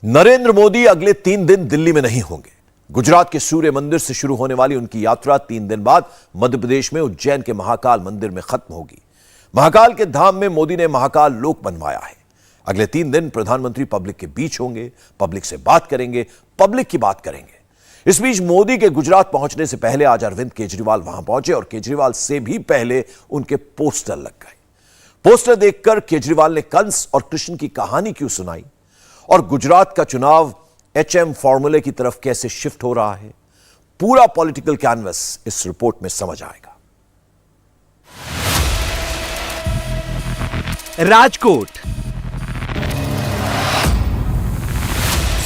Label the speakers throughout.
Speaker 1: नरेंद्र मोदी अगले 3 दिन दिल्ली में नहीं होंगे। गुजरात के सूर्य मंदिर से शुरू होने वाली उनकी यात्रा 3 दिन बाद मध्य प्रदेश में उज्जैन के महाकाल मंदिर में खत्म होगी। महाकाल के धाम में मोदी ने महाकाल लोक बनवाया है। अगले 3 दिन प्रधानमंत्री पब्लिक के बीच होंगे, पब्लिक से बात करेंगे, पब्लिक की बात करेंगे। इस बीच मोदी के गुजरात पहुंचने से पहले आज अरविंद केजरीवाल वहां पहुंचे और केजरीवाल से भी पहले उनके पोस्टर लग गए। पोस्टर देखकर केजरीवाल ने कंस और कृष्ण की कहानी क्यों सुनाई और गुजरात का चुनाव HM फॉर्मूले की तरफ कैसे शिफ्ट हो रहा है, पूरा पॉलिटिकल कैनवस इस रिपोर्ट में समझ आएगा।
Speaker 2: राजकोट,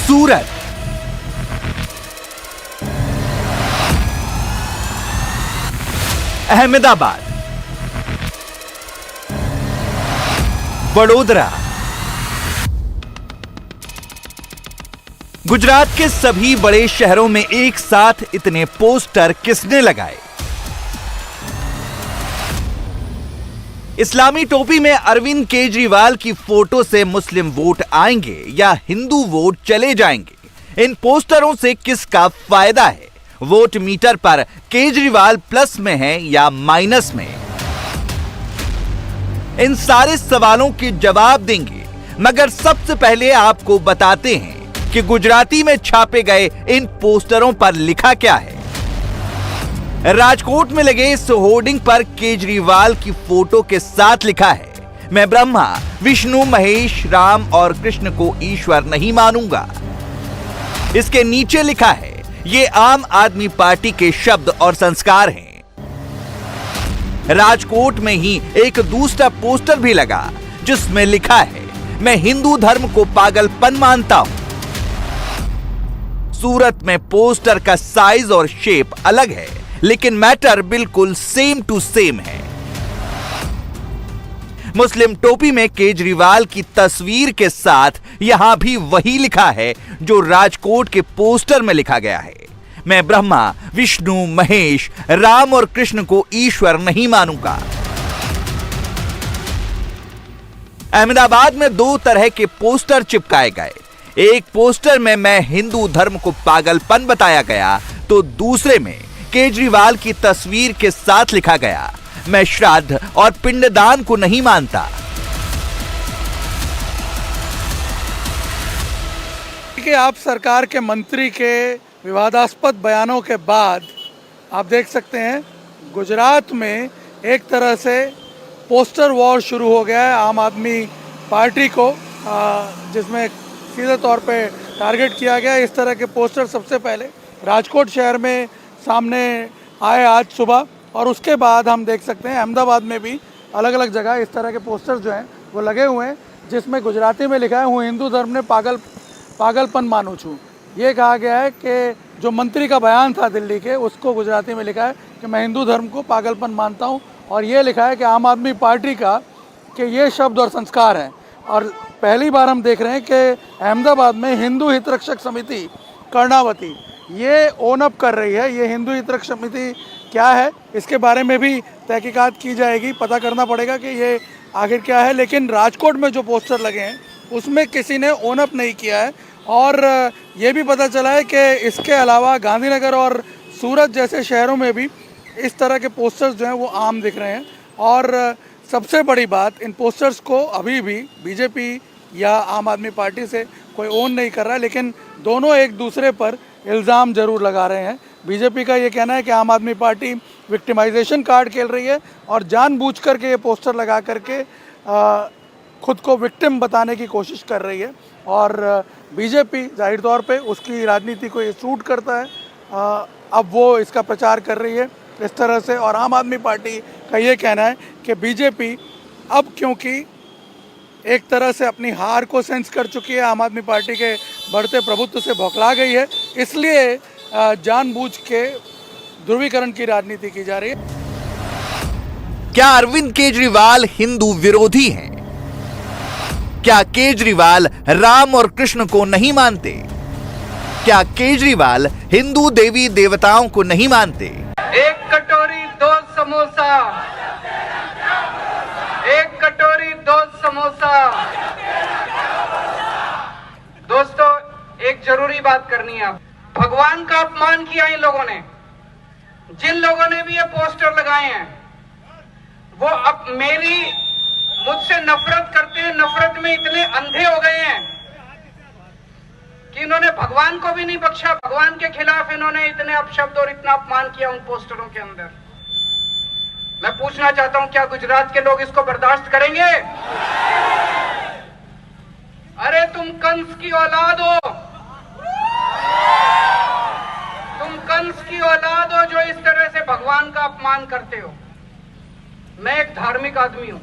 Speaker 2: सूरत, अहमदाबाद, वडोदरा, गुजरात के सभी बड़े शहरों में एक साथ इतने पोस्टर किसने लगाए? इस्लामी टोपी में अरविंद केजरीवाल की फोटो से मुस्लिम वोट आएंगे या हिंदू वोट चले जाएंगे? इन पोस्टरों से किसका फायदा है? वोट मीटर पर केजरीवाल प्लस में है या माइनस में? इन सारे सवालों के जवाब देंगे, मगर सबसे पहले आपको बताते हैं कि गुजराती में छापे गए इन पोस्टरों पर लिखा क्या है। राजकोट में लगे इस होर्डिंग पर केजरीवाल की फोटो के साथ लिखा है, मैं ब्रह्मा, विष्णु, महेश, राम और कृष्ण को ईश्वर नहीं मानूंगा। इसके नीचे लिखा है, ये आम आदमी पार्टी के शब्द और संस्कार हैं। राजकोट में ही एक दूसरा पोस्टर भी लगा जिसमें लिखा है, मैं हिंदू धर्म को पागलपन मानता हूं। सूरत में पोस्टर का साइज और शेप अलग है, लेकिन मैटर बिल्कुल सेम टू सेम है। मुस्लिम टोपी में केजरीवाल की तस्वीर के साथ यहां भी वही लिखा है जो राजकोट के पोस्टर में लिखा गया है, मैं ब्रह्मा, विष्णु, महेश, राम और कृष्ण को ईश्वर नहीं मानूंगा। अहमदाबाद में 2 तरह के पोस्टर चिपकाए गए। एक पोस्टर में मैं हिंदू धर्म को पागलपन बताया गया, तो दूसरे में केजरीवाल की तस्वीर के साथ लिखा गया, मैं श्राद्ध और पिंडदान को नहीं मानता।
Speaker 3: कि आप सरकार के मंत्री के विवादास्पद बयानों के बाद आप देख सकते हैं गुजरात में एक तरह से पोस्टर वॉर शुरू हो गया है आम आदमी पार्टी को, जिसमें सीधे तौर पे टारगेट किया गया। इस तरह के पोस्टर सबसे पहले राजकोट शहर में सामने आए आज सुबह, और उसके बाद हम देख सकते हैं अहमदाबाद में भी अलग अलग जगह इस तरह के पोस्टर्स जो हैं वो लगे हुए हैं, जिसमें गुजराती में लिखा है, हूँ हिंदू धर्म ने पागलपन मानू छूँ। ये कहा गया है कि जो मंत्री का बयान था दिल्ली के, उसको गुजराती में लिखा है कि मैं हिंदू धर्म को पागलपन मानता हूँ, और ये लिखा है कि आम आदमी पार्टी का कि ये शब्द और संस्कार हैं। और पहली बार हम देख रहे हैं कि अहमदाबाद में हिंदू हितरक्षक समिति कर्णावती ये ओन अप कर रही है। ये हिंदू हितरक्षक समिति क्या है, इसके बारे में भी तहकीकात की जाएगी, पता करना पड़ेगा कि ये आखिर क्या है। लेकिन राजकोट में जो पोस्टर लगे हैं उसमें किसी ने ओन अप नहीं किया है, और ये भी पता चला है कि इसके अलावा गांधीनगर और सूरत जैसे शहरों में भी इस तरह के पोस्टर्स जो हैं वो आम दिख रहे हैं। और सबसे बड़ी बात, इन पोस्टर्स को अभी भी बीजेपी या आम आदमी पार्टी से कोई ओन नहीं कर रहा है, लेकिन दोनों एक दूसरे पर इल्ज़ाम ज़रूर लगा रहे हैं। बीजेपी का ये कहना है कि आम आदमी पार्टी विक्टिमाइजेशन कार्ड खेल रही है और जानबूझकर के ये पोस्टर लगा करके खुद को विक्टिम बताने की कोशिश कर रही है, और बीजेपी जाहिर तौर पे उसकी राजनीति को ये सूट करता है। अब वो इसका प्रचार कर रही है इस तरह से, और आम आदमी पार्टी का ये कहना है कि बीजेपी अब क्योंकि एक तरह से अपनी हार को सेंस कर चुकी है, आम आदमी पार्टी के बढ़ते प्रभुत्व से बौखला गई है, इसलिए जानबूझ के ध्रुवीकरण की राजनीति की जा रही है।
Speaker 2: क्या अरविंद केजरीवाल हिंदू विरोधी हैं? क्या केजरीवाल राम और कृष्ण को नहीं मानते? क्या केजरीवाल हिंदू देवी देवताओं को नहीं मानते?
Speaker 4: एक कटोरी 2 समोसा, एक कटोरी 2 समोसा। दोस्तों, एक जरूरी बात करनी है। भगवान का अपमान किया इन लोगों ने। जिन लोगों ने भी ये पोस्टर लगाए हैं वो अब मुझसे नफरत करते हैं, नफरत में इतने अंधे हो गए हैं कि इन्होंने भगवान को भी नहीं बख्शा। भगवान के खिलाफ इन्होंने इतने अपशब्द और इतना अपमान किया उन पोस्टरों के अंदर। मैं पूछना चाहता हूं, क्या गुजरात के लोग इसको बर्दाश्त करेंगे? अरे तुम कंस की औलाद हो, तुम कंस की औलाद हो जो इस तरह से भगवान का अपमान करते हो। मैं एक धार्मिक आदमी हूं,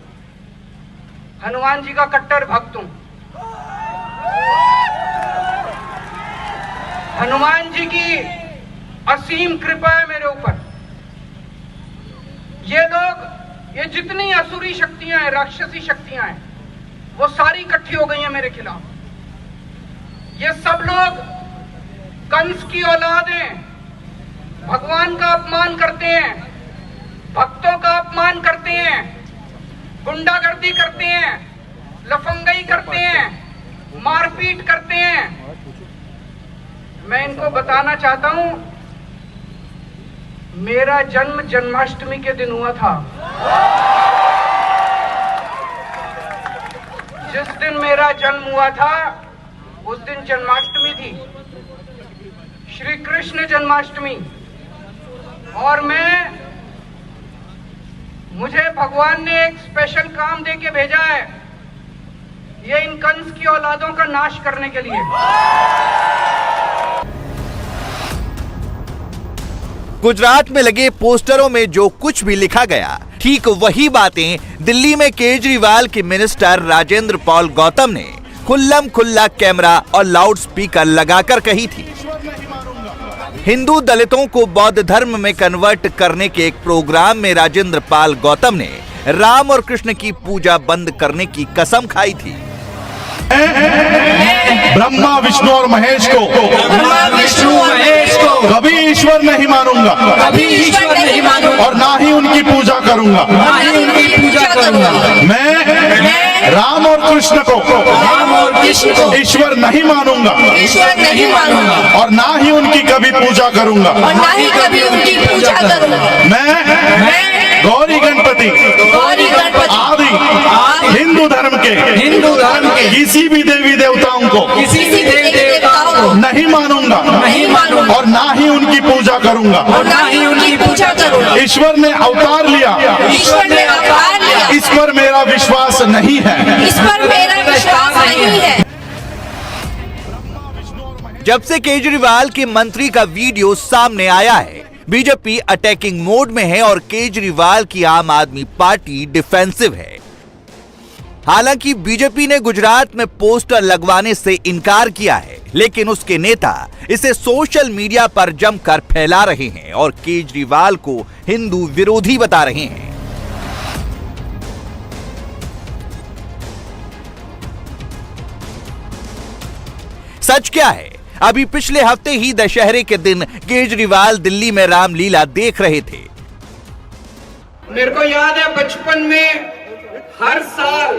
Speaker 4: हनुमान जी का कट्टर भक्त हूं। हनुमान जी की असीम कृपा है मेरे ऊपर। ये लोग, ये जितनी असुरी शक्तियां हैं, राक्षसी शक्तियां हैं, वो सारी इकट्ठी हो गई हैं मेरे खिलाफ। ये सब लोग कंस की औलाद हैं, भगवान का अपमान करते हैं, भक्तों का अपमान करते हैं, गुंडागर्दी करते हैं, लफंगई करते हैं, मारपीट करते हैं। मैं इनको बताना चाहता हूं, मेरा जन्म जन्माष्टमी के दिन हुआ था। जिस दिन मेरा जन्म हुआ था उस दिन जन्माष्टमी थी, श्री कृष्ण जन्माष्टमी। और मुझे भगवान ने एक स्पेशल काम दे के भेजा है, ये इन कंस की औलादों का नाश करने के लिए।
Speaker 2: गुजरात में लगे पोस्टरों में जो कुछ भी लिखा गया, ठीक वही बातें दिल्ली में केजरीवाल के मिनिस्टर राजेंद्र पाल गौतम ने खुल्लम खुल्ला कैमरा और लाउड स्पीकर लगाकर कही थी। हिंदू दलितों को बौद्ध धर्म में कन्वर्ट करने के एक प्रोग्राम में राजेंद्र पाल गौतम ने राम और कृष्ण की पूजा बंद करने की कसम खाई थी।
Speaker 5: ब्रह्मा विष्णु और महेश को कभी ईश्वर नहीं मानूंगा, और ना ही उनकी पूजा करूंगा। मैं राम और कृष्ण को ईश्वर नहीं मानूंगा, और ना ही उनकी कभी पूजा करूंगा। मैं गौरी गणपति आदि हिंदू धर्म के किसी भी देवी देवताओं को नहीं मानूंगा, और ना ही उनकी पूजा करूंगा। ईश्वर ने अवतार लिया, इस पर मेरा विश्वास नहीं है।
Speaker 2: जब से केजरीवाल के मंत्री का वीडियो सामने आया है, बीजेपी अटैकिंग मोड में है और केजरीवाल की आम आदमी पार्टी डिफेंसिव है। हालांकि बीजेपी ने गुजरात में पोस्टर लगवाने से इनकार किया है, लेकिन उसके नेता इसे सोशल मीडिया पर जमकर फैला रहे हैं और केजरीवाल को हिंदू विरोधी बता रहे हैं। सच क्या है? अभी पिछले हफ्ते ही दशहरे के दिन केजरीवाल दिल्ली में रामलीला देख रहे थे।
Speaker 4: मेरे को याद है बचपन में हर साल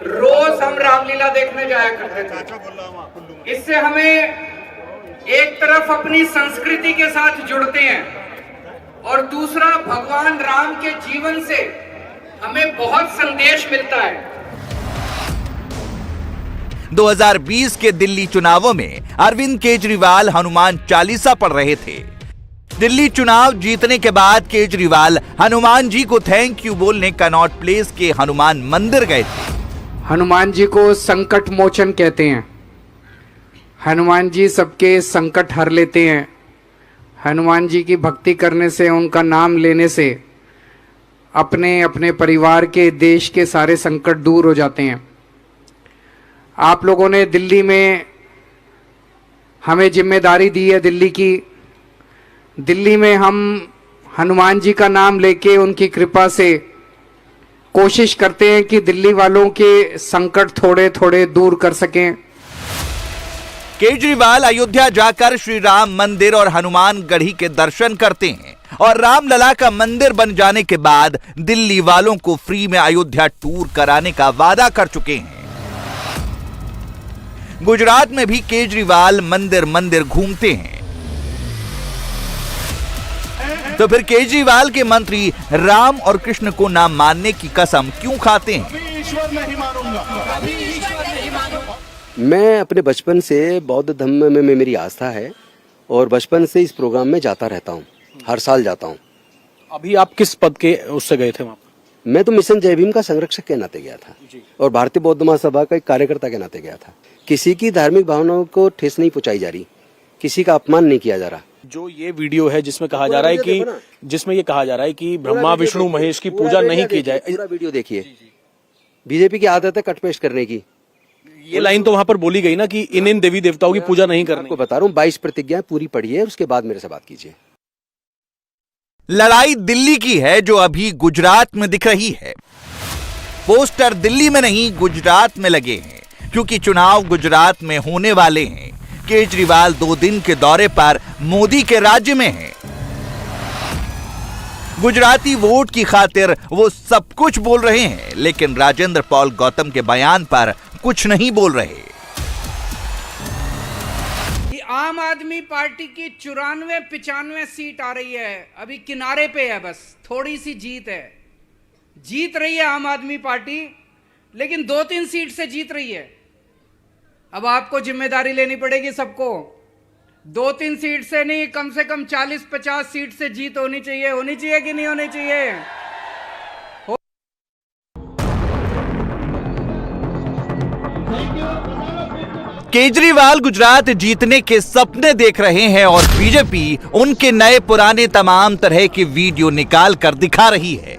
Speaker 4: रोज हम रामलीला देखने जाया करते थे। इससे हमें एक तरफ अपनी संस्कृति के साथ जुड़ते हैं और दूसरा भगवान राम के जीवन से हमें बहुत संदेश मिलता है।
Speaker 2: 2020 के दिल्ली चुनावों में अरविंद केजरीवाल हनुमान चालीसा पढ़ रहे थे। दिल्ली चुनाव जीतने के बाद केजरीवाल हनुमान जी को थैंक यू बोलने कनॉट प्लेस के हनुमान मंदिर गए थे।
Speaker 6: हनुमान जी को संकट मोचन कहते हैं। हनुमान जी सबके संकट हर लेते हैं। हनुमान जी की भक्ति करने से, उनका नाम लेने से अपने अपने परिवार के, देश के सारे संकट दूर हो जाते हैं। आप लोगों ने दिल्ली में हमें जिम्मेदारी दी है दिल्ली की। दिल्ली में हम हनुमान जी का नाम लेके उनकी कृपा से कोशिश करते हैं कि दिल्ली वालों के संकट थोड़े थोड़े दूर कर सकें।
Speaker 2: केजरीवाल अयोध्या जाकर श्री राम मंदिर और हनुमान गढ़ी के दर्शन करते हैं और रामलला का मंदिर बन जाने के बाद दिल्ली वालों को फ्री में अयोध्या टूर कराने का वादा कर चुके हैं। गुजरात में भी केजरीवाल मंदिर मंदिर घूमते हैं। तो फिर केजरीवाल के मंत्री राम और कृष्ण को ना मानने की कसम क्यों खाते हैं?
Speaker 5: ईश्वर नहीं मानूंगा।
Speaker 7: मैं अपने बचपन से बौद्ध धर्म में मेरी आस्था है और बचपन से इस प्रोग्राम में जाता रहता हूँ, हर साल जाता हूँ।
Speaker 8: अभी आप किस पद के उससे गए थे वहाँ पर?
Speaker 7: मैं तो मिशन जय भीम का संरक्षक के नाते गया था और भारतीय बौद्ध महासभा का एक कार्यकर्ता के नाते गया था। किसी की धार्मिक भावनाओं को ठेस नहीं पहुंचाई जा रही, किसी का अपमान नहीं किया जा रहा।
Speaker 8: जो ये वीडियो है जिसमें कहा जा रहा है कि ब्रह्मा विष्णु महेश की पूजा नहीं की जाए,
Speaker 7: पूरा वीडियो देखिए। बीजेपी की आदत है कट पेस्ट करने की।
Speaker 8: ये लाइन तो वहाँ पर बोली गई ना कि इन देवी देवताओं की पूजा नहीं करनी।
Speaker 7: आपको बता रहा हूँ 22 प्रतिज्ञा पूरी पढ़िए, उसके बाद मेरे से बात कीजिए।
Speaker 2: लड़ाई दिल्ली की है जो अभी गुजरात में दिख रही है। पोस्टर दिल्ली में नहीं गुजरात में लगे हैं, क्योंकि चुनाव गुजरात में होने वाले हैं। केजरीवाल 2 दिन के दौरे पर मोदी के राज्य में हैं। गुजराती वोट की खातिर वो सब कुछ बोल रहे हैं, लेकिन राजेंद्र पॉल गौतम के बयान पर कुछ नहीं बोल रहे।
Speaker 9: आम आदमी पार्टी की 94-95 सीट आ रही है, अभी किनारे पे है, बस थोड़ी सी जीत है। जीत रही है आम आदमी पार्टी, लेकिन 2-3 सीट से जीत रही है। अब आपको जिम्मेदारी लेनी पड़ेगी सबको। 2-3 सीट से नहीं, कम से कम 40-50 सीट से जीत होनी चाहिए कि नहीं होनी चाहिए?
Speaker 2: केजरीवाल गुजरात जीतने के सपने देख रहे हैं और बीजेपी उनके नए पुराने तमाम तरह के वीडियो निकाल कर दिखा रही है।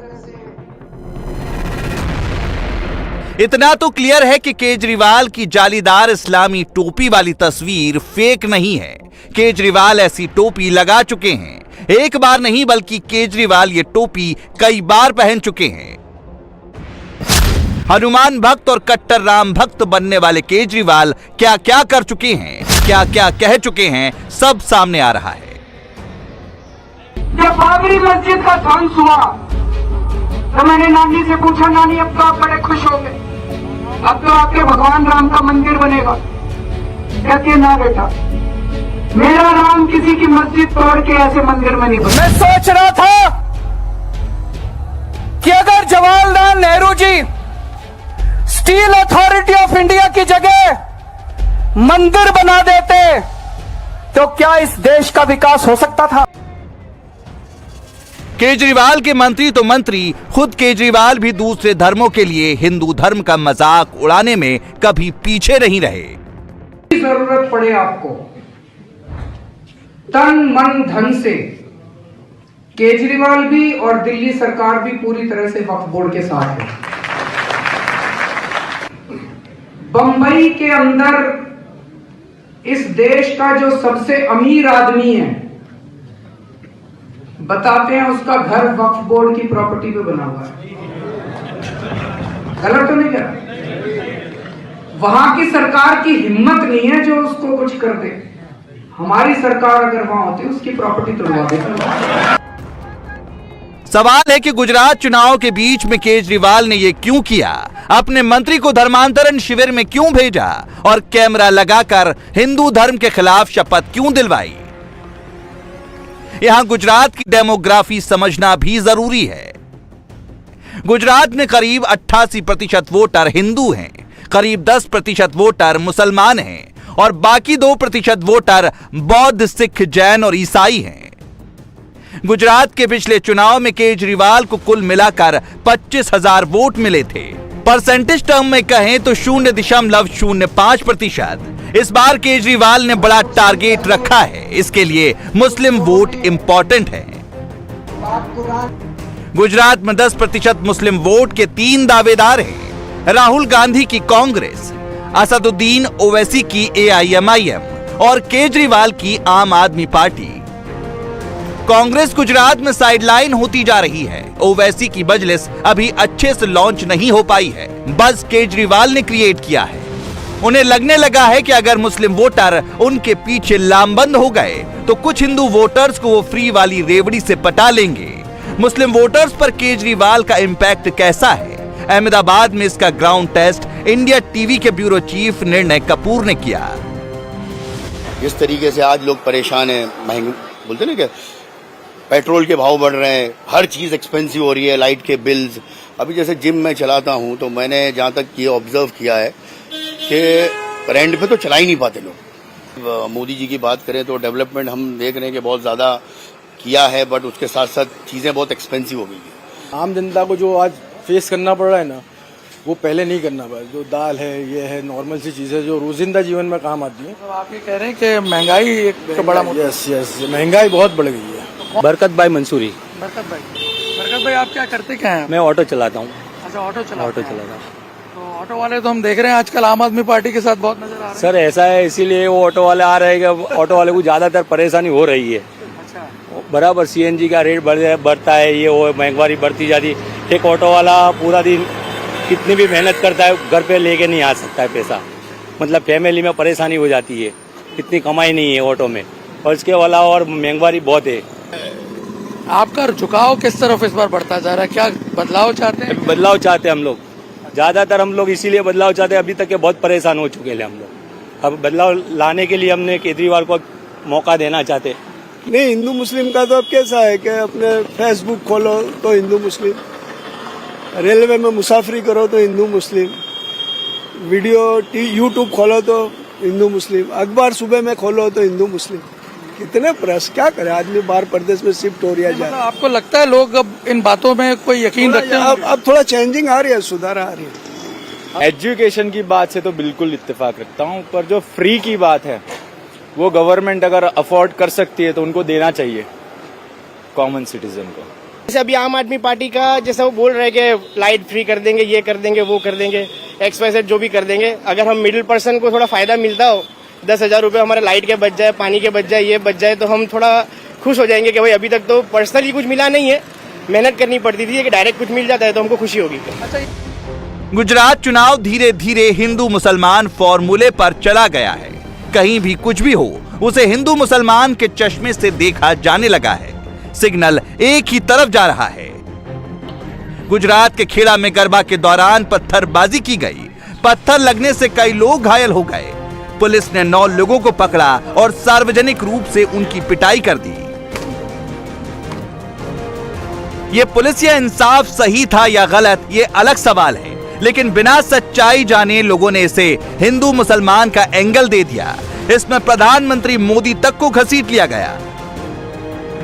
Speaker 2: इतना तो क्लियर है कि केजरीवाल की जालीदार इस्लामी टोपी वाली तस्वीर फेक नहीं है। केजरीवाल ऐसी टोपी लगा चुके हैं। एक बार नहीं बल्कि केजरीवाल ये टोपी कई बार पहन चुके हैं। हनुमान भक्त और कट्टर राम भक्त बनने वाले केजरीवाल क्या क्या कर चुके हैं, क्या क्या कह चुके हैं, सब सामने आ रहा है।
Speaker 4: जब बाबरी मस्जिद का ध्वंस हुआ तो मैंने नानी से पूछा, नानी अब तो आप बड़े खुश होंगे, अब तो आपके भगवान राम का मंदिर बनेगा। कहती है ना बेटा, मेरा राम किसी की मस्जिद तोड़ के ऐसे मंदिर में नहीं बना।
Speaker 9: मैं सोच रहा था कि अगर Jawaharlal Nehru ji steel authority of India की जगह मंदिर बना देते तो क्या इस देश का विकास हो सकता था?
Speaker 2: केजरीवाल के मंत्री तो मंत्री, खुद केजरीवाल भी दूसरे धर्मों के लिए हिंदू धर्म का मजाक उड़ाने में कभी पीछे नहीं रहे।
Speaker 6: जरूरत पड़े आपको तन मन धन से, केजरीवाल भी और दिल्ली सरकार भी पूरी तरह से वक्फ बोर्ड के साथ है। बंबई के अंदर इस देश का जो सबसे अमीर आदमी है, बताते हैं उसका घर वक्फ बोर्ड की प्रॉपर्टी पे बना हुआ है। गलत तो नहीं करा? वहां की सरकार की हिम्मत नहीं है जो उसको कुछ कर दे। हमारी सरकार अगर वहां होती उसकी प्रॉपर्टी तोड़वा देती।
Speaker 2: सवाल है कि गुजरात चुनाव के बीच में केजरीवाल ने यह क्यों किया, अपने मंत्री को धर्मांतरण शिविर में क्यों भेजा और कैमरा लगाकर हिंदू धर्म के खिलाफ शपथ क्यों दिलवाई। यहां गुजरात की डेमोग्राफी समझना भी जरूरी है। गुजरात में करीब 88% वोटर हिंदू हैं, करीब 10% वोटर मुसलमान हैं और बाकी 2% वोटर बौद्ध, सिख, जैन और ईसाई हैं। गुजरात के पिछले चुनाव में केजरीवाल को कुल मिलाकर 25,000 वोट मिले थे। परसेंटेज टर्म में कहें तो 0.05%। इस बार केजरीवाल ने बड़ा टारगेट रखा है, इसके लिए मुस्लिम वोट इंपॉर्टेंट है। गुजरात में 10% मुस्लिम वोट के 3 दावेदार हैं। राहुल गांधी की कांग्रेस, असदुद्दीन ओवैसी की AIMIM और केजरीवाल की आम आदमी पार्टी। कांग्रेस गुजरात में साइडलाइन होती जा रही है। ओवैसी की मजलिस अभी अच्छे से लॉन्च नहीं हो पाई है, बस केजरीवाल ने क्रिएट किया है। उन्हें लगने लगा है कि अगर मुस्लिम वोटर उनके पीछे लामबंद हो गए तो कुछ हिंदू वोटर्स को वो फ्री वाली रेवड़ी से पटा लेंगे। मुस्लिम वोटर्स पर केजरीवाल का इंपैक्ट कैसा है, अहमदाबाद में इसका ग्राउंड टेस्ट इंडिया टीवी के ब्यूरो चीफ निर्णय कपूर ने किया।
Speaker 10: जिस तरीके से आज लोग परेशान हैं, महंगे बोलते ना, क्या पेट्रोल के भाव बढ़ रहे हैं, हर चीज एक्सपेंसिव हो रही है, लाइट के बिल्स। अभी जैसे जिम में चलाता हूं तो मैंने जहां तक ये ऑब्जर्व किया है कि रेंट पे तो चला ही नहीं पाते लोग। मोदी जी की बात करें तो डेवलपमेंट हम देख रहे हैं कि बहुत ज्यादा किया है, बट उसके साथ साथ चीजें बहुत एक्सपेंसिव हो गई है।
Speaker 8: आम जनता को जो आज फेस करना पड़ रहा है ना, वो पहले नहीं करना पड़ा। जो दाल है, ये है, नॉर्मल सी चीजें जो रोजिंदा जीवन में काम आती है।
Speaker 3: तो आप ये कह रहे हैं कि महंगाई एक बड़ा मुद्दा।
Speaker 8: यस, महंगाई बहुत बढ़ गई है।
Speaker 11: बरकत भाई मंसूरी।
Speaker 3: बरकत भाई आप क्या करते क्या हैं?
Speaker 11: मैं ऑटो चलाता हूँ।
Speaker 3: अच्छा, ऑटो चलाता
Speaker 11: हूँ।
Speaker 3: तो ऑटो वाले तो हम देख रहे हैं आजकल आम आदमी पार्टी के साथ बहुत नजर आ रहे हैं।
Speaker 11: सर ऐसा है, इसीलिए वो ऑटो वाले आ रहे हैं कि ऑटो वाले को ज्यादातर परेशानी हो रही है।
Speaker 3: अच्छा,
Speaker 11: बराबर सीएनजी का रेट बढ़ता है, ये वो महंगाई बढ़ती जाती। एक ऑटो वाला पूरा दिन कितनी भी मेहनत करता है, घर पे लेके नहीं आ सकता है पैसा। मतलब फैमिली में परेशानी हो जाती है, इतनी कमाई नहीं है ऑटो में, और इसके अलावा और महंगाई बहुत है।
Speaker 3: आपका झुकाव किस तरफ इस बार बढ़ता जा रहा है? क्या बदलाव चाहते हैं?
Speaker 11: बदलाव चाहते हैं हम लोग, ज्यादातर हम लोग इसीलिए बदलाव चाहते हैं। अभी तक के बहुत परेशान हो चुके हैं हम लोग। अब बदलाव लाने के लिए हमने केजरीवाल को मौका देना चाहते।
Speaker 12: नहीं, हिंदू मुस्लिम का तो अब कैसा है कि अपने फेसबुक खोलो तो हिंदू मुस्लिम, रेलवे में मुसाफरी करो तो हिंदू मुस्लिम, वीडियो यूट्यूब खोलो तो हिंदू मुस्लिम, अखबार सुबह में खोलो तो हिंदू मुस्लिम। कितने प्रश्न, क्या करे आदमी बाहर प्रदेश में शिफ्ट हो रहा है।
Speaker 3: आपको लगता है लोग अब इन बातों में कोई यकीन रखते हैं?
Speaker 12: अब थोड़ा चेंजिंग आ रही है, सुधार आ रही है।
Speaker 13: एजुकेशन की बात से तो बिल्कुल इत्तेफाक रखता हूँ, पर जो फ्री की बात है वो गवर्नमेंट अगर अफोर्ड कर सकती है तो उनको देना चाहिए कॉमन सिटीजन को।
Speaker 14: जैसे अभी आम आदमी पार्टी का जैसा वो बोल रहे हैं कि लाइट फ्री कर देंगे, ये कर देंगे, वो कर देंगे, XYZ जो भी कर देंगे। अगर हम मिडिल पर्सन को थोड़ा फायदा मिलता हो, 10,000 रुपये हमारे लाइट के बच जाए, पानी के बच जाए, ये बच जाए, तो हम थोड़ा खुश हो जाएंगे कि भाई अभी तक तो पर्सनली कुछ मिला नहीं है, मेहनत करनी पड़ती थी, कि डायरेक्ट कुछ मिल जाता है तो हमको खुशी होगी।
Speaker 2: गुजरात चुनाव धीरे धीरे हिंदू मुसलमान फॉर्मूले पर चला गया है। कहीं भी कुछ भी हो, उसे हिंदू मुसलमान के चश्मे से देखा जाने लगा है। सिग्नल एक ही तरफ जा रहा है। गुजरात के खेड़ा में गरबा के दौरान पत्थरबाजी की गई। पत्थर लगने से कई लोग घायल हो गए। पुलिस ने 9 लोगों को पकड़ा और सार्वजनिक रूप से उनकी पिटाई कर दी। ये पुलिसिया इंसाफ सही था या गलत, ये अलग सवाल है, लेकिन बिना सच्चाई जाने लोगों ने इसे हिंदू मुसलमान का एंगल दे दिया। इसमें प्रधानमंत्री मोदी तक को घसीट लिया गया।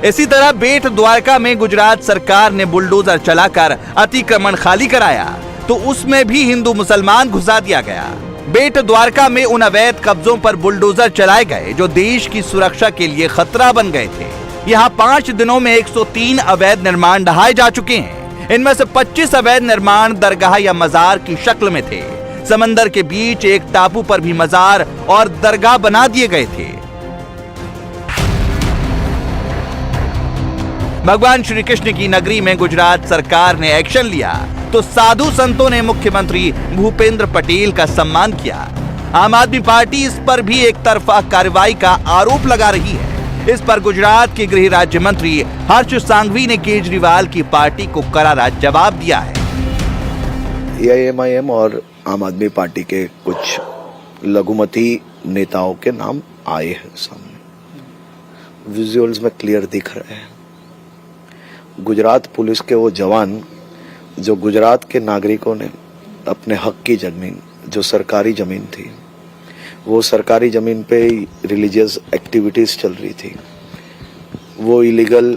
Speaker 2: इसी तरह बेट द्वारका में गुजरात सरकार ने बुलडोजर चलाकर अतिक्रमण खाली कराया तो उसमें भी हिंदू मुसलमान घुसा दिया गया। बेट द्वारका में उन अवैध कब्जों पर बुलडोजर चलाए गए जो देश की सुरक्षा के लिए खतरा बन गए थे। यहाँ 5 दिनों में 103 अवैध निर्माण ढहाए जा चुके हैं। इनमें से 25 अवैध निर्माण दरगाह या मजार की शक्ल में थे। समंदर के बीच एक टापू पर भी मजार और दरगाह बना दिए गए थे। भगवान श्री कृष्ण की नगरी में गुजरात सरकार ने एक्शन लिया तो साधु संतों ने मुख्यमंत्री भूपेंद्र पटेल का सम्मान किया। आम आदमी पार्टी इस पर भी एक तरफा कार्रवाई का आरोप लगा रही है। इस पर गुजरात के गृह राज्य मंत्री हर्ष सांघवी ने केजरीवाल की पार्टी को करारा जवाब दिया है।
Speaker 15: AIMIM और आम आदमी पार्टी के कुछ लघुमती नेताओं के नाम आए हैं सामने, विजुअल्स में क्लियर दिख रहे हैं। गुजरात पुलिस के वो जवान जो गुजरात के नागरिकों ने अपने हक की जमीन, जो सरकारी जमीन थी, वो सरकारी जमीन पे रिलीजियस एक्टिविटीज चल रही थी, वो इलीगल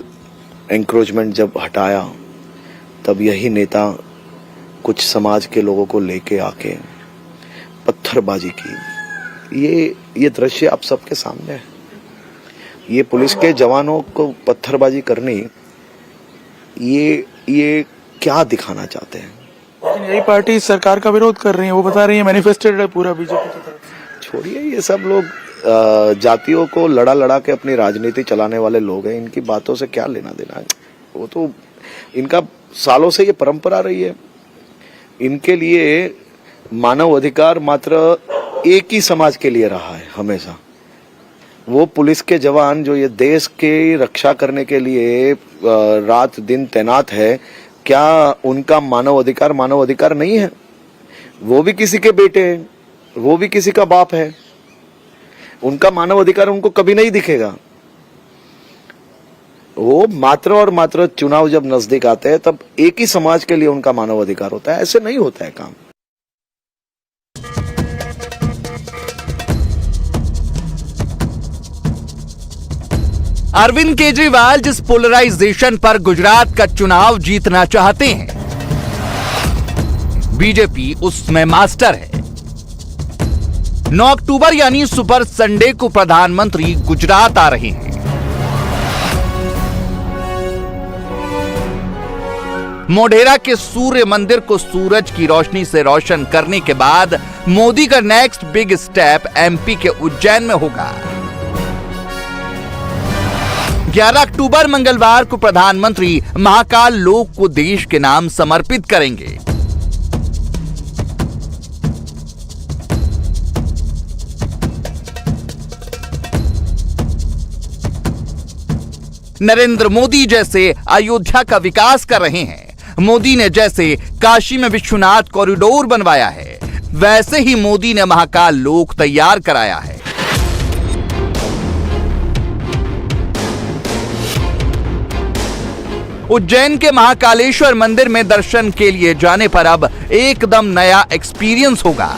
Speaker 15: एंक्रोचमेंट जब हटाया तब यही नेता कुछ समाज के लोगों को लेके आके पत्थरबाजी की। ये दृश्य आप सबके सामने है। ये पुलिस के जवानों को पत्थरबाजी करनी, ये क्या दिखाना चाहते हैं?
Speaker 3: लेकिन यही पार्टी सरकार का विरोध कर रही है, वो बता रही है मैनिफेस्टेड है पूरा बीजेपी की तरफ।
Speaker 15: छोड़िए, ये सब लोग जातियों को लड़ा के अपनी राजनीति चलाने वाले लोग हैं। इनकी बातों से क्या लेना देना है? वो तो इनका सालों से ये परंपरा रही है। इनके लिए मानव अधिकार मात्र एक ही समाज के लिए रहा है हमेशा। वो पुलिस के जवान जो ये देश के रक्षा करने के लिए रात दिन तैनात है, क्या उनका मानव अधिकार नहीं है? वो भी किसी के बेटे हैं, वो भी किसी का बाप है। उनका मानव अधिकार उनको कभी नहीं दिखेगा। वो मात्र और मात्र चुनाव जब नजदीक आते हैं तब एक ही समाज के लिए उनका मानव अधिकार होता है। ऐसे नहीं होता है काम।
Speaker 2: अरविंद केजरीवाल जिस पोलराइजेशन पर गुजरात का चुनाव जीतना चाहते हैं, बीजेपी उसमें मास्टर है। 9 अक्टूबर यानी सुपर संडे को प्रधानमंत्री गुजरात आ रहे हैं। मोढेरा के सूर्य मंदिर को सूरज की रोशनी से रोशन करने के बाद मोदी का नेक्स्ट बिग स्टेप एमपी के उज्जैन में होगा। 11 अक्टूबर मंगलवार को प्रधानमंत्री महाकाल लोक को देश के नाम समर्पित करेंगे। नरेंद्र मोदी जैसे अयोध्या का विकास कर रहे हैं, मोदी ने जैसे काशी में विश्वनाथ कॉरिडोर बनवाया है, वैसे ही मोदी ने महाकाल लोक तैयार कराया है। उज्जैन के महाकालेश्वर मंदिर में दर्शन के लिए जाने पर अब एकदम नया एक्सपीरियंस होगा।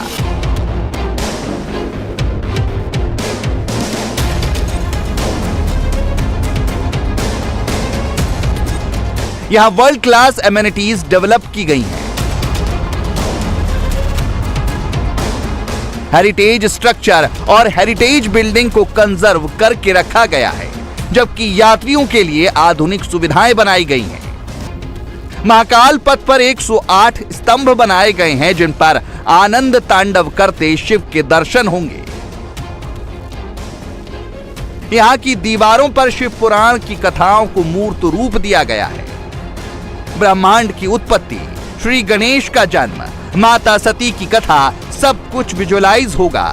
Speaker 2: यहां वर्ल्ड क्लास एमिनिटीज डेवलप की गई हैं। हेरिटेज स्ट्रक्चर और हेरिटेज बिल्डिंग को कंजर्व करके रखा गया है, जबकि यात्रियों के लिए आधुनिक सुविधाएं बनाई गई हैं। महाकाल पथ पर 108 स्तंभ बनाए गए हैं, जिन पर आनंद तांडव करते शिव के दर्शन होंगे। यहां की दीवारों पर शिव पुराण की कथाओं को मूर्त रूप दिया गया है। ब्रह्मांड की उत्पत्ति, श्री गणेश का जन्म, माता सती की कथा, सब कुछ विजुअलाइज होगा।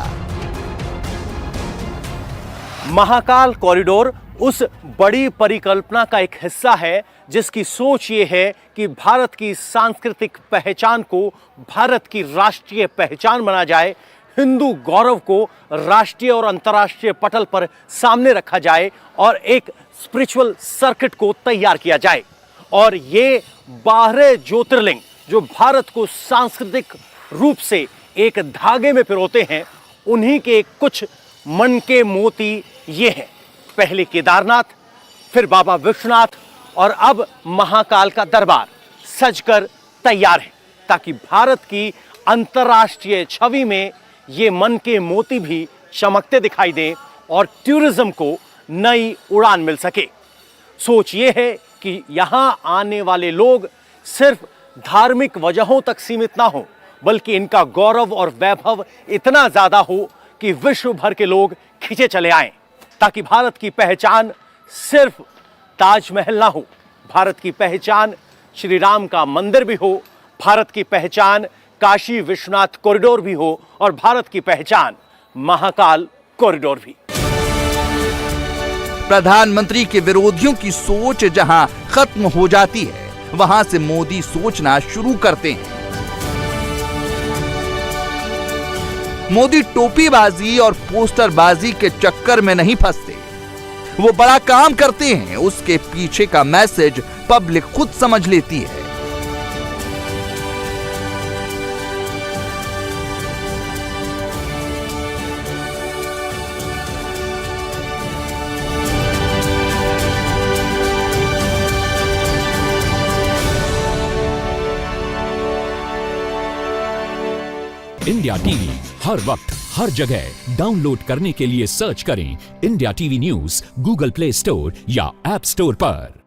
Speaker 16: महाकाल कॉरिडोर उस बड़ी परिकल्पना का एक हिस्सा है जिसकी सोच ये है कि भारत की सांस्कृतिक पहचान को भारत की राष्ट्रीय पहचान बना जाए, हिंदू गौरव को राष्ट्रीय और अंतर्राष्ट्रीय पटल पर सामने रखा जाए और एक स्पिरिचुअल सर्किट को तैयार किया जाए। और ये 12 ज्योतिर्लिंग जो भारत को सांस्कृतिक रूप से एक धागे में पिरोते हैं, उन्हीं के कुछ मन के मोती ये हैं। पहले केदारनाथ, फिर बाबा विश्वनाथ और अब महाकाल का दरबार सजकर तैयार है, ताकि भारत की अंतर्राष्ट्रीय छवि में ये मन के मोती भी चमकते दिखाई दें और टूरिज्म को नई उड़ान मिल सके। सोच ये है कि यहां आने वाले लोग सिर्फ धार्मिक वजहों तक सीमित ना हो, बल्कि इनका गौरव और वैभव इतना ज्यादा हो कि विश्व भर के लोग खींचे चले आएं, ताकि भारत की पहचान सिर्फ ताजमहल ना हो, भारत की पहचान श्री राम का मंदिर भी हो, भारत की पहचान काशी विश्वनाथ कॉरिडोर भी हो और भारत की पहचान महाकाल कॉरिडोर भी।
Speaker 2: प्रधानमंत्री के विरोधियों की सोच जहां खत्म हो जाती है, वहां से मोदी सोचना शुरू करते हैं। मोदी टोपीबाजी और पोस्टरबाजी के चक्कर में नहीं फंसते, वो बड़ा काम करते हैं, उसके पीछे का मैसेज पब्लिक खुद समझ लेती है।
Speaker 17: इंडिया टीवी हर वक्त हर जगह डाउनलोड करने के लिए सर्च करें India TV news Google play store या ऐप स्टोर पर।